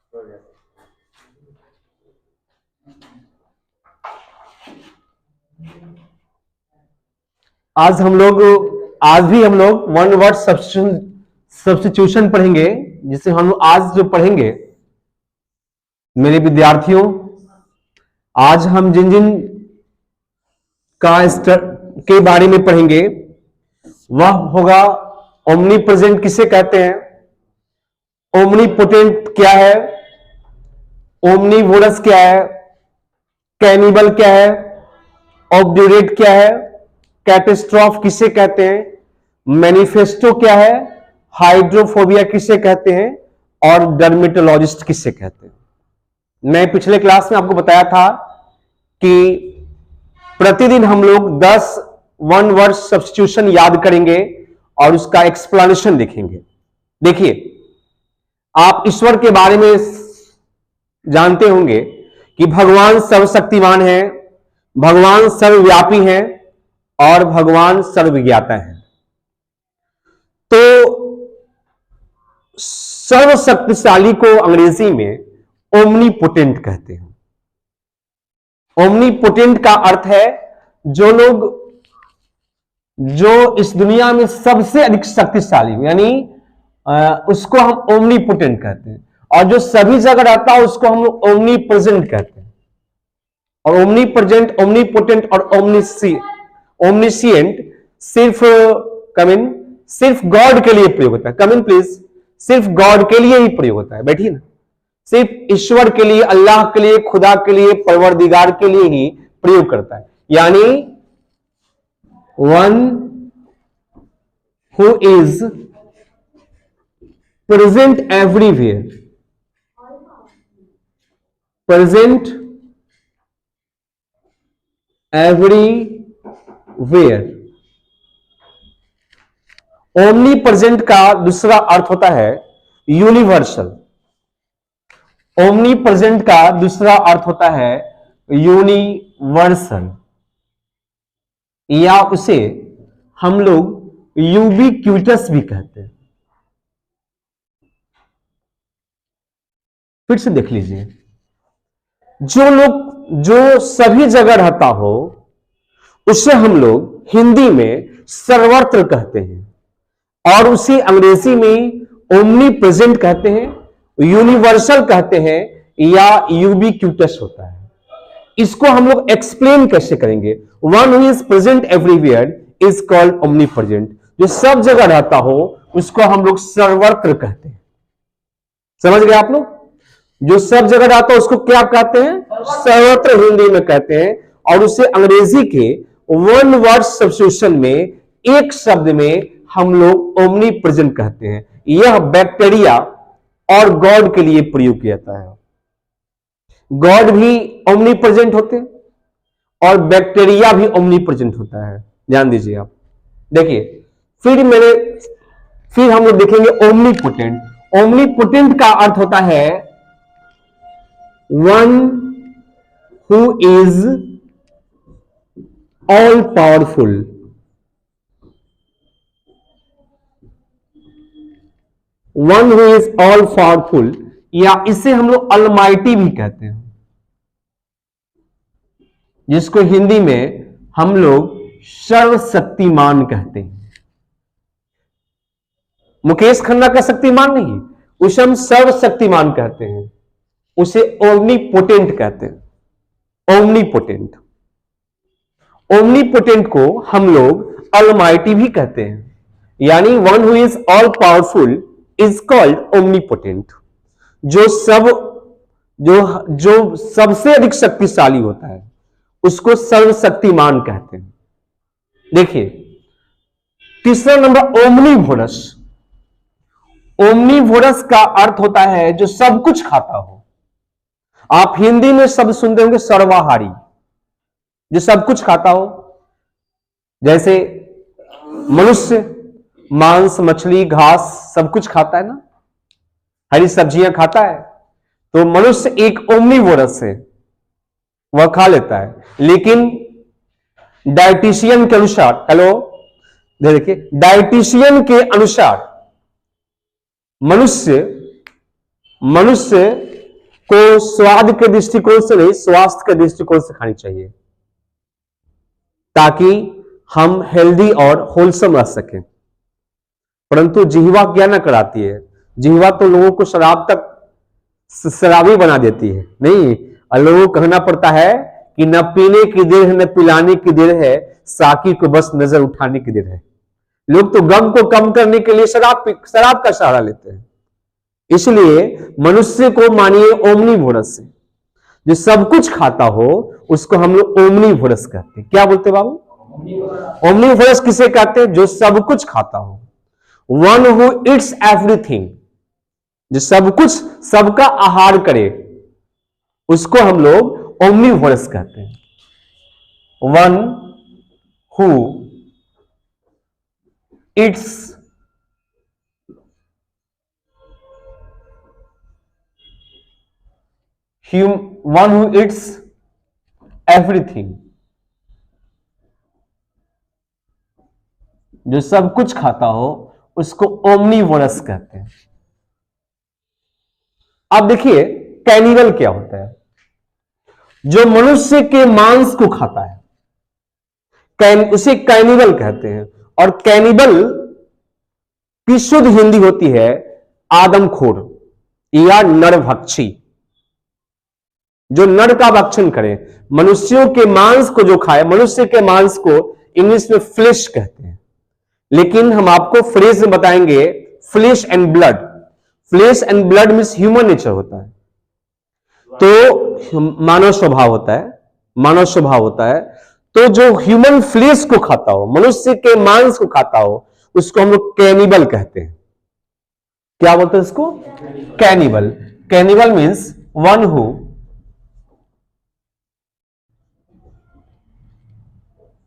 आज भी हम लोग वन वर्ड सब्स्टिट्यूशन पढ़ेंगे, जिसे हम लोग आज जो पढ़ेंगे मेरे विद्यार्थियों, आज हम जिन जिन के बारे में पढ़ेंगे वह होगा ओमनी प्रेजेंट किसे कहते हैं, ओमनी पोटेंट क्या है, ओमनी वोरस क्या है, कैनिबल क्या है, ऑब्ड्यूरेट क्या है, कैटेस्ट्रॉफ किसे कहते हैं, मैनिफेस्टो क्या है, हाइड्रोफोबिया किसे कहते हैं और डर्मेटोलॉजिस्ट किसे कहते हैं। मैं पिछले क्लास में आपको बताया था कि प्रतिदिन हम लोग 10 वन वर्ड सब्स्टिट्यूशन याद करेंगे और उसका एक्सप्लेनेशन देखेंगे। देखिए, आप ईश्वर के बारे में जानते होंगे कि भगवान सर्वशक्तिमान है, भगवान सर्वव्यापी है और भगवान सर्वज्ञाता है। तो सर्वशक्तिशाली को अंग्रेजी में ओमनीपोटेंट कहते हैं। ओमनीपोटेंट का अर्थ है जो इस दुनिया में सबसे अधिक शक्तिशाली, यानी उसको हम ओमनीपोटेंट कहते हैं, और जो सभी जगह रहता है उसको हम लोग ओमनी प्रेजेंट कहते हैं। और ओमनी प्रेजेंट, ओमनीपोटेंट और ओमनिशिएंट सिर्फ गॉड के लिए प्रयोग होता है। कम इन प्लीज, सिर्फ गॉड के लिए ही प्रयोग होता है, बैठिए ना। सिर्फ ईश्वर के लिए, अल्लाह के लिए, खुदा के लिए, परवरदिगार के लिए ही प्रयोग करता है। यानी one who is present everywhere, present everywhere. Omni present का दूसरा अर्थ होता है यूनिवर्सल। ओमनी प्रेजेंट का दूसरा अर्थ होता है यूनिवर्सल, या उसे हम लोग यूबिक्यूटस भी कहते हैं। फिर से देख लीजिए, जो सभी जगह रहता हो उसे हम लोग हिंदी में सर्वत्र कहते हैं, और उसे अंग्रेजी में ओमनी प्रेजेंट कहते हैं, यूनिवर्सल कहते हैं, या यूबिक्यूटस होता है। इसको हम लोग एक्सप्लेन कैसे करेंगे? One who is present everywhere is called omni present. जो सब जगह रहता हो उसको हम लोग सर्वत्र कहते हैं। समझ गए आप लोग? जो सब जगह रहता है उसको क्या कहते हैं? सर्वत्र हिंदी में कहते हैं, और उसे अंग्रेजी के वन वर्ड सब्स्टिट्यूशन में एक शब्द में हम लोग ओमनी प्रेजेंट कहते हैं। यह बैक्टीरिया और गॉड के लिए प्रयोग किया जाता है। गॉड भी ओमनी प्रेजेंट होते हैं और बैक्टीरिया भी ओमनी प्रेजेंट होता है। ध्यान दीजिए आप। देखिए, फिर हम लोग देखेंगे ओमनीपोटेंट। ओमनीपोटेंट का अर्थ होता है one who is all powerful. One who is all powerful, या इसे हम लोग अलमाइटी भी कहते हैं, जिसको हिंदी में हम लोग सर्वशक्तिमान कहते हैं। मुकेश खन्ना का शक्तिमान नहीं, उसे हम सर्वशक्तिमान कहते हैं, उसे ओमनीपोटेंट कहते हैं। ओमनीपोटेंट ओमनीपोटेंट को हम लोग अलमाइटी भी कहते हैं, यानी one who is all powerful is called omnipotent. जो सबसे अधिक शक्तिशाली होता है उसको सर्वशक्तिमान कहते हैं। देखिए, तीसरा नंबर ओमनीवोरस। ओमनीवोरस का अर्थ होता है जो सब कुछ खाता हो। आप हिंदी में शब्द सुनते होंगे सर्वाहारी, जो सब कुछ खाता हो। जैसे मनुष्य मांस, मछली, घास सब कुछ खाता है ना, हरी सब्जियां खाता है। तो मनुष्य एक ओमनीवोरस है, वह खा लेता है। लेकिन डाइटिशियन के अनुसार, हेलो देखिए, डाइटिशियन के अनुसार मनुष्य को स्वाद के दृष्टिकोण से नहीं, स्वास्थ्य के दृष्टिकोण से खानी चाहिए, ताकि हम हेल्दी और होलसम रह सकें। परंतु जिह्वा क्या ना कराती है, जिह्वा तो लोगों को शराब तक शराबी बना देती है। नहीं, लोगों को कहना पड़ता है कि न पीने की देर है न पिलाने की देर है, साकी को बस नजर उठाने की देर है। लोग तो गम को कम करने के लिए शराब का सहारा लेते हैं। इसलिए मनुष्य को मानिए ओमनीवोरस से, जो सब कुछ खाता हो उसको हम लोग ओमनीवोरस कहते हैं। क्या बोलते बाबू? ओमनीवोरस किसे कहते हैं? जो सब कुछ खाता हो, वन हु इट्स एवरीथिंग, जो सब कुछ, सबका आहार करे, उसको हम लोग ओमनीवोरस कहते हैं। One who it's one who it's everything, जो सब कुछ खाता हो उसको ओमनीवोरस कहते हैं। अब देखिए कैनिबल क्या होता है? जो मनुष्य के मांस को खाता है, उसे कैनिबल कहते हैं। और कैनिबल की शुद्ध हिंदी होती है आदमखोर या नरभक्षी, जो नर का भक्षण करे, मनुष्यों के मांस को जो खाए। मनुष्य के मांस को इंग्लिश में फ्लेश कहते हैं, लेकिन हम आपको फ्रेज में बताएंगे flesh and blood. Flesh and blood means human nature होता है, तो मानव स्वभाव होता है, मानव स्वभाव होता है। तो जो ह्यूमन फ्लेश को खाता हो, मनुष्य के मांस को खाता हो, उसको हम लोग कैनिबल कहते हैं। क्या बोलते हैं इसको? Cannibal. Cannibal means one who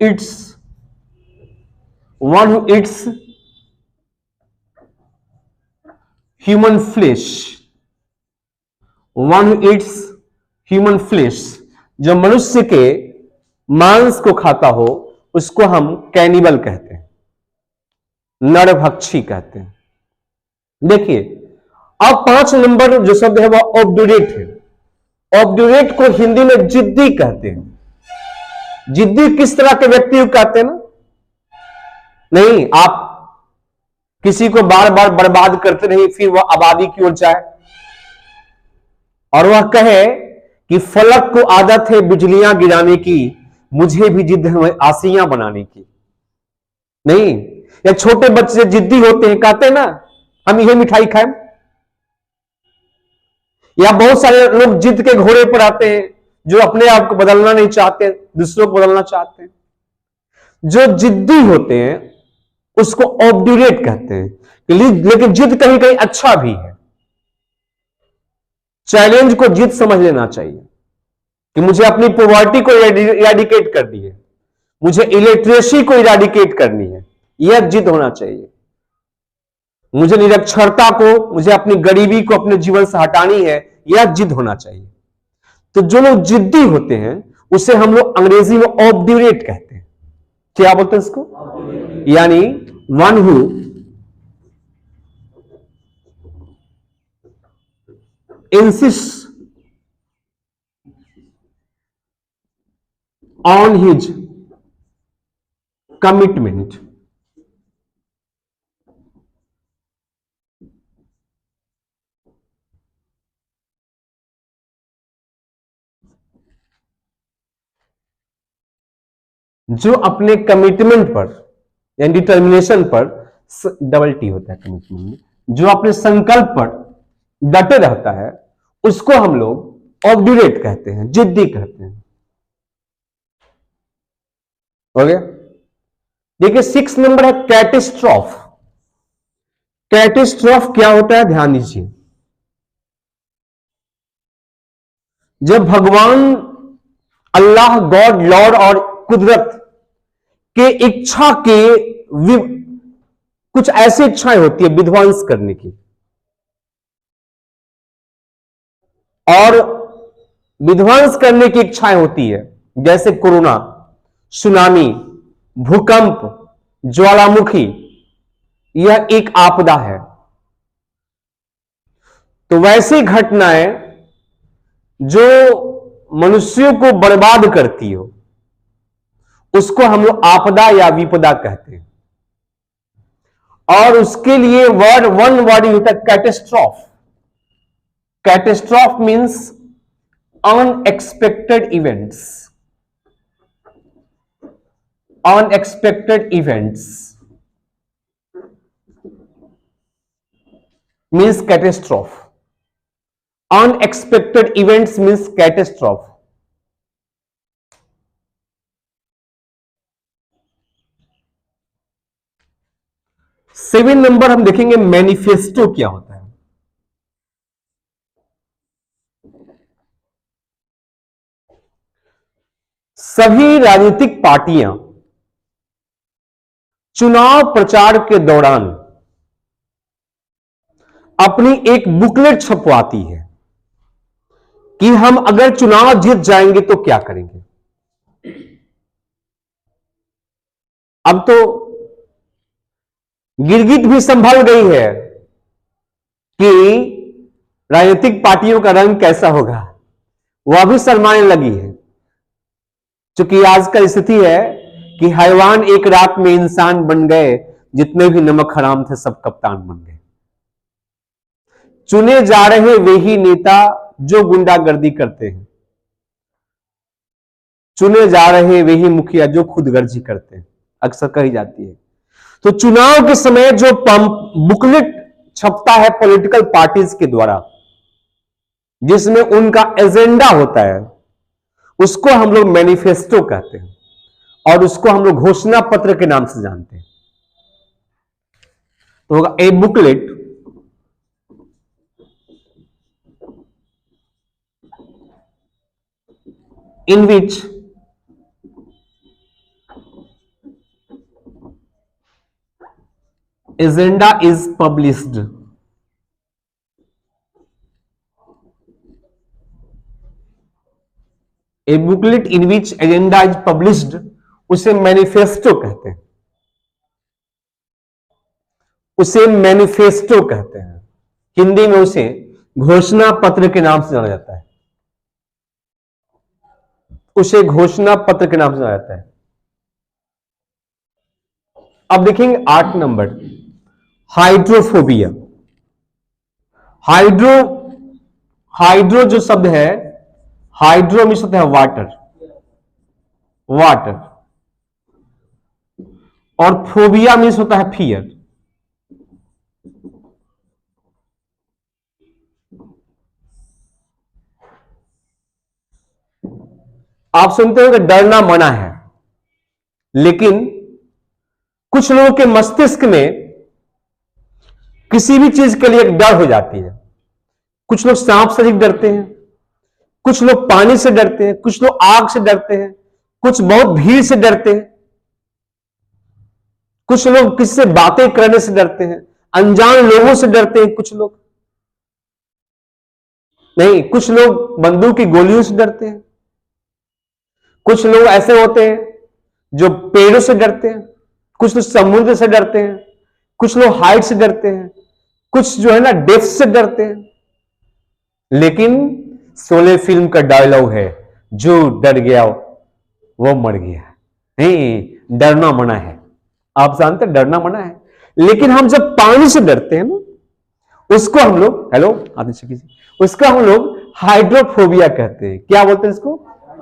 eats human flesh, one who eats human flesh, जो मनुष्य के मांस को खाता हो उसको हम कैनिबल कहते हैं, नरभक्षी कहते हैं। देखिए अब 5 नंबर जो शब्द है वह ऑब्ड्यूरेट है। ऑब्ड्यूरेट को हिंदी में जिद्दी कहते हैं। जिद्दी किस तरह के व्यक्ति को कहते हैं ना? नहीं, आप किसी को बार बार बर्बाद करते नहीं, फिर वह आबादी की ओर जाए और वह कहे कि फलक को आदत है बिजलियां गिराने की, मुझे भी जिद है आसियां बनाने की। नहीं, या छोटे बच्चे जिद्दी होते हैं, कहते हैं ना हम यह मिठाई खाएं। या बहुत सारे लोग जिद के घोड़े पर आते हैं, जो अपने आप को बदलना नहीं चाहते, दूसरों को बदलना चाहते हैं। जो जिद्दी होते हैं उसको ऑब्ड्यूरेट कहते हैं। लेकिन जिद कहीं कहीं अच्छा भी है। चैलेंज को जिद समझ लेना चाहिए कि मुझे अपनी पॉवर्टी को इरेडिकेट करनी है, मुझे इलिटरेसी को इरेडिकेट करनी है, यह जिद होना चाहिए। मुझे निरक्षरता को, मुझे अपनी गरीबी को अपने जीवन से हटानी है, यह जिद होना चाहिए। तो जो लोग जिद्दी होते हैं उसे हम लोग अंग्रेजी में ऑब्ड्यूरेट कहते हैं। क्या बोलते हैं इसको? यानी one who insist on his commitment, जो अपने कमिटमेंट पर या डिटर्मिनेशन पर, डबल टी होता है कमिटमेंट में, जो अपने संकल्प पर डटे रहता है उसको हम लोग ऑब्ड्यूरेट कहते हैं, जिद्दी कहते हैं। हो गया? देखिए 6 नंबर है कैटेस्ट्रॉफ। कैटेस्ट्रॉफ क्या होता है ध्यान दीजिए। जब भगवान अल्लाह, गॉड, लॉर्ड और कुदरत के इच्छा के कुछ ऐसी इच्छाएं होती है विध्वंस करने की, और विध्वंस करने की इच्छाएं होती है, जैसे कोरोना, सुनामी, भूकंप, ज्वालामुखी, यह एक आपदा है। तो वैसी घटनाएं जो मनुष्यों को बर्बाद करती हो, उसको हम लोग आपदा या विपदा कहते हैं। और उसके लिए वन वर्ड होता है catastrophe. Catastrophe means unexpected events. Unexpected events means catastrophe. Unexpected events means catastrophe. Seven number हम देखेंगे मैनिफेस्टो क्या होता है। सभी राजनीतिक पार्टियां चुनाव प्रचार के दौरान अपनी एक बुकलेट छपवाती है कि हम अगर चुनाव जीत जाएंगे तो क्या करेंगे। अब तो गिरगिट भी संभल गई है कि राजनीतिक पार्टियों का रंग कैसा होगा, वह भी शर्माने लगी है। क्योंकि आजकल स्थिति है कि हैवान एक रात में इंसान बन गए, जितने भी नमक हराम थे सब कप्तान बन गए। चुने जा रहे वे ही नेता जो गुंडागर्दी करते हैं, चुने जा रहे वे ही मुखिया जो खुदगर्जी करते हैं, अक्सर कही जाती है। तो चुनाव के समय जो बुकलेट छपता है पॉलिटिकल पार्टीज के द्वारा, जिसमें उनका एजेंडा होता है, उसको हम लोग मैनिफेस्टो कहते हैं और उसको हम लोग घोषणा पत्र के नाम से जानते हैं। तो होगा ए booklet in which agenda is published. A booklet in which agenda is published, उसे मैनिफेस्टो कहते हैं। उसे मैनिफेस्टो कहते हैं, हिंदी में उसे घोषणा पत्र के नाम से जाना जाता है। उसे घोषणा पत्र के नाम से जाना जाता है। अब देखेंगे 8 नंबर, हाइड्रोफोबिया। हाइड्रो जो शब्द है, हाइड्रो मीन्स होता है वाटर, वाटर, और फोबिया मीन्स होता है फियर। आप सुनते हो कि डरना मना है, लेकिन कुछ लोगों के मस्तिष्क में किसी भी चीज के लिए एक डर हो जाती है। कुछ लोग सांप से अधिक डरते हैं, कुछ लोग पानी से डरते हैं, कुछ लोग आग से डरते हैं, कुछ बहुत भीड़ से डरते हैं, कुछ लोग किसी से बातें करने से डरते हैं, अनजान लोगों से डरते हैं, कुछ लोग नहीं, कुछ लोग बंदूक की गोलियों से डरते हैं, कुछ लोग ऐसे होते हैं जो पेड़ों से डरते हैं, कुछ लोग समुद्र से डरते हैं, कुछ लोग हाइट से डरते हैं, कुछ जो है ना डेप्थ से डरते हैं। लेकिन शोले फिल्म का डायलॉग है, जो डर गया वो मर गया। नहीं, डरना मना है। आप जानते हैं डरना मना है, लेकिन हम जब पानी से डरते हैं ना, उसको हम लोग, हेलो आदित्य, उसका हम लोग हाइड्रोफोबिया कहते हैं। क्या बोलते हैं इसको?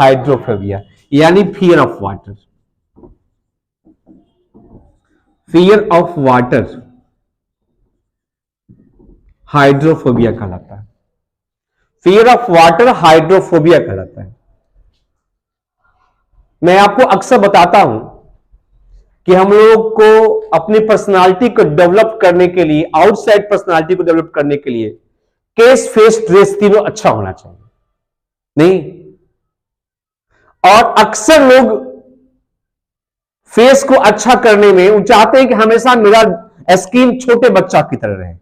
हाइड्रोफोबिया, यानी fear of water. Fear of water hydrophobia कहलाता है। फियर ऑफ वाटर हाइड्रोफोबिया कहलाता है। मैं आपको अक्सर बताता हूं कि हम लोग को अपनी पर्सनालिटी को डेवलप करने के लिए, आउटसाइड पर्सनालिटी को डेवलप करने के लिए केस, फेस, ड्रेस तीनों अच्छा होना चाहिए। नहीं, और अक्सर लोग फेस को अच्छा करने में वो चाहते हैं कि हमेशा मेरा स्किन छोटे बच्चा की तरह रहे।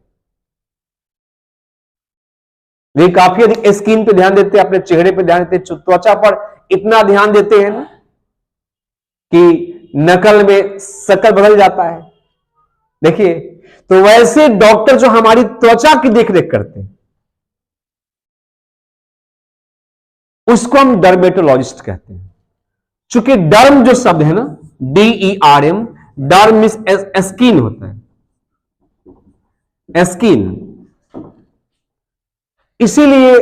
वे काफी अधिक स्किन पे ध्यान देते हैं, अपने चेहरे पे ध्यान देते हैं, त्वचा पर इतना ध्यान देते हैं ना कि नकल में शकल बदल जाता है। देखिए, तो वैसे डॉक्टर जो हमारी त्वचा की देखरेख करते हैं, उसको हम डर्मेटोलॉजिस्ट कहते हैं। चूंकि डर्म जो शब्द है ना, DERM, डर्म मींस स्किन होता है, स्किन। इसीलिए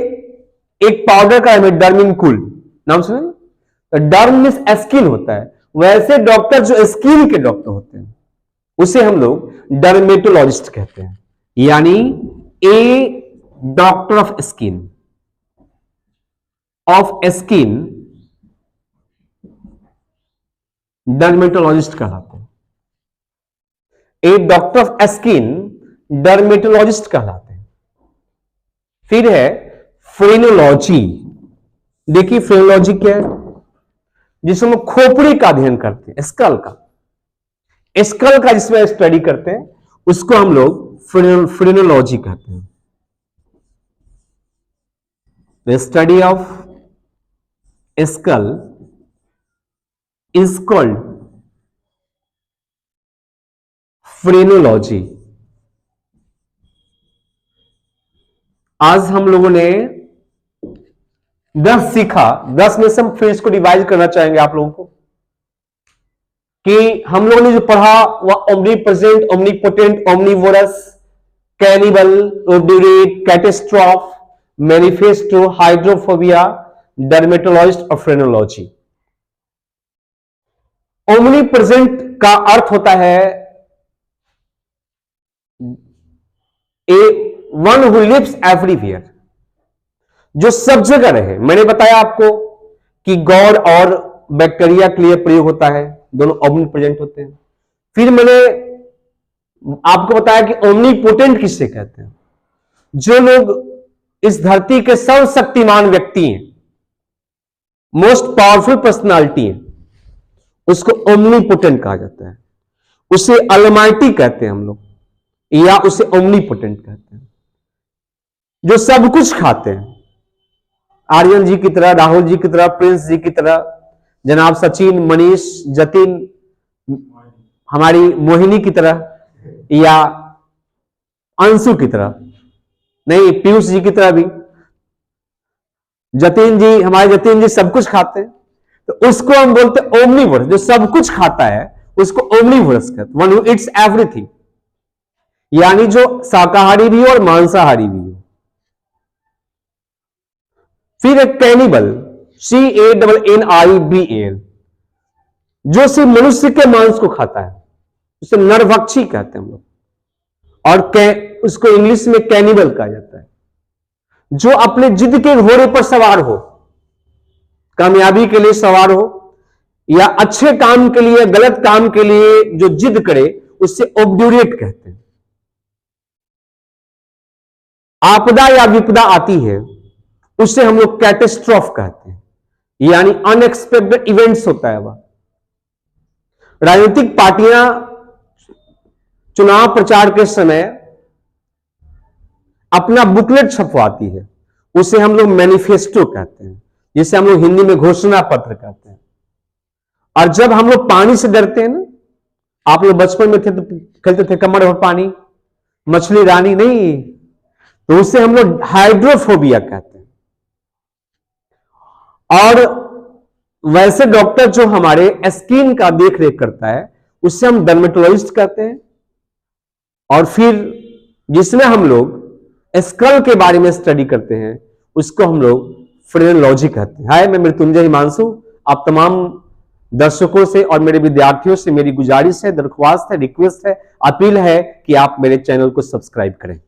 एक पाउडर का है डर्मिनकुल, नाम सुने? तो डर्म मींस स्किन होता है। वैसे डॉक्टर जो स्किन के डॉक्टर होते हैं उसे हम लोग डर्मेटोलॉजिस्ट कहते हैं, यानी ए डॉक्टर ऑफ स्किन, डर्मेटोलॉजिस्ट कहलाते हैं। ए डॉक्टर ऑफ स्किन डर्मेटोलॉजिस्ट कहलाते हैं। फिर है फ्रेनोलॉजी। देखिए फ्रेनोलॉजी क्या है, जिसमें खोपड़ी का अध्ययन करते हैं, स्कल का जिसमें स्टडी करते हैं उसको हम लोग फ्रेनोलॉजी कहते हैं। The study of skull is called phrenology. आज हम लोगों ने 10 सीखा, 10 में से हम फिर इसको डिवाइड करना चाहेंगे आप लोगों को, कि हम लोगों ने जो पढ़ा वह omnipresent, omnipotent, omnivorous, cannibal, obdurate, catastrophe, manifesto, hydrophobia, dermatologist और फ्रेनोलॉजी। ओमनी प्रेजेंट का अर्थ होता है a one who lives everywhere, जो सब जगह रहे। मैंने बताया आपको कि गॉड और बैक्टीरिया के लिए प्रयोग होता है, दोनों ओमनी प्रेजेंट होते हैं। फिर मैंने आपको बताया कि ओमनीपोटेंट किससे कहते हैं, जो लोग इस धरती के सर्वशक्तिमान व्यक्ति हैं, मोस्ट पावरफुल पर्सनालिटी है, उसको ओमनीपोटेंट कहा जाता है। उसे अलमाइटी कहते हैं हम लोग, या उसे ओमनीपोटेंट कहते हैं। जो सब कुछ खाते हैं, आर्यन जी की तरह, राहुल जी की तरह, प्रिंस जी की तरह, जनाब सचिन, मनीष, जतिन, हमारी मोहिनी की तरह, या अंशु की तरह, नहीं पीयूष जी की तरह भी। जतिन जी, हमारे जतिन जी सब कुछ खाते हैं, तो उसको हम बोलते हैं ओमनीवोरस। जो सब कुछ खाता है उसको ओमनीवोरस कहते हैं, वन हु ईट्स एवरीथिंग, यानी जो शाकाहारी भी हो और मांसाहारी भी हो। फिर एक कैनिबल, CANNIBAL, जो सिर्फ मनुष्य के मांस को खाता है, उसे नरभक्षी कहते हैं हम लोग, और उसको इंग्लिश में कैनिबल कहा जाता है। जो अपने जिद के घोड़े पर सवार हो, कामयाबी के लिए सवार हो, या अच्छे काम के लिए, गलत काम के लिए जो जिद करे, उससे ओब्ड्यूरेट कहते हैं। आपदा या विपदा आती है, उससे हम लोग कैटेस्ट्रॉफ कहते हैं, यानी अनएक्सपेक्टेड इवेंट्स होता है वह। राजनीतिक पार्टियां चुनाव प्रचार के समय अपना बुकलेट छपवाती है, उसे हम लोग मैनिफेस्टो कहते हैं, जिसे हम लोग हिंदी में घोषणा पत्र कहते हैं। और जब हम लोग पानी से डरते हैं ना, आप लोग बचपन में थे तो खेलते थे कमर और पानी, मछली रानी, नहीं, तो उसे हम लोग हाइड्रोफोबिया कहते हैं। और वैसे डॉक्टर जो हमारे स्किन का देख रेख करता है, उससे हम डर्मेटोलॉजिस्ट कहते हैं। और फिर जिसमें हम लोग स्कल के बारे में स्टडी करते हैं, उसको हम लोग फ्रेनोलॉजी कहते हैं। हाय, मैं मृत्युंजय हिमांशु, आप तमाम दर्शकों से और मेरे विद्यार्थियों से मेरी गुजारिश है, दरख्वास्त है, रिक्वेस्ट है, अपील है कि आप मेरे चैनल को सब्सक्राइब करें।